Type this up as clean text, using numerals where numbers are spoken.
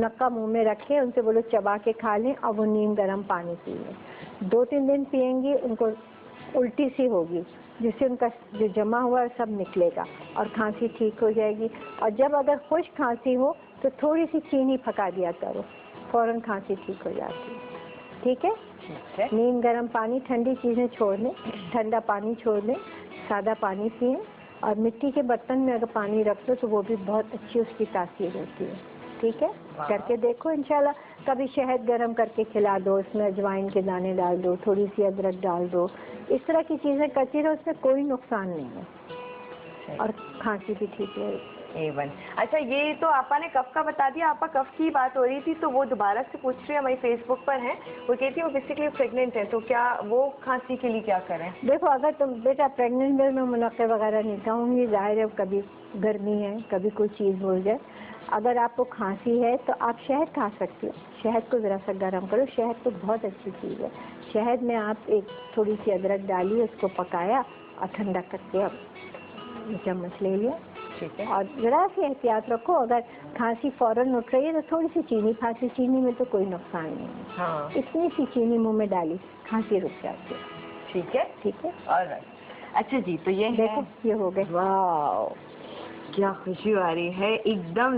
नक्का मुंह में रखें, उनसे बोलो चबा के खा लें और वो नीम गर्म पानी पी लें। 2-3 दिन पियेंगी, उनको उल्टी सी होगी, जिससे उनका जो जमा हुआ है सब निकलेगा और खांसी ठीक हो जाएगी। और जब अगर खुश्क खांसी हो तो थोड़ी सी चीनी पका दिया करो, फौरन खांसी ठीक हो जाती है। ठीक है? नीम गर्म पानी, ठंडी चीज़ें छोड़ लें, ठंडा पानी छोड़ लें, सादा पानी पिएं और मिट्टी के बर्तन में अगर पानी रख दो तो वो भी बहुत अच्छी उसकी तासीर होती है। ठीक है? करके देखो इंशाल्लाह। कभी शहद गर्म करके खिला दो, उसमें अजवाइन के दाने डाल दो, थोड़ी सी अदरक डाल दो, इस तरह की चीज़ें करती रहो, उसमें कोई नुकसान नहीं है और खांसी भी ठीक रहेगी। A1। अच्छा, ये तो आपा ने कफ का बता दिया। आपा कफ की बात हो रही थी तो वो दोबारा से पूछ रही है, हमारी फेसबुक पर है, वो कहती है वो बेसिकली प्रेग्नेंट है, तो क्या वो खांसी के लिए क्या करें? देखो, अगर तुम बेटा प्रेग्नेंट में मुनक्के वगैरह नहीं खाऊंगी, जाहिर है कभी गर्मी है, कभी कोई चीज़ हो जाए। अगर आपको खांसी है तो आप शहद खा सकते हो, शहद को ज़रा सा गर्म करो, शहद तो बहुत अच्छी चीज़ है। शहद में आप एक थोड़ी सी अदरक डालिए, उसको पकाया और ठंडा करके आप चम्मच ले लिया। ठीक है। और ज़रा सी एहतियात रखो, अगर खांसी फ़ौरन उठ रही है तो थोड़ी सी चीनी खाती, चीनी में तो कोई नुकसान नहीं है। हाँ, इतनी सी चीनी मुंह में डाली, खांसी रुक जाती है। ठीक है, ठीक है? ऑलराइट। अच्छा जी, तो ये देखो, ये हो गए। वाह, क्या खुशी आ रही है, एकदम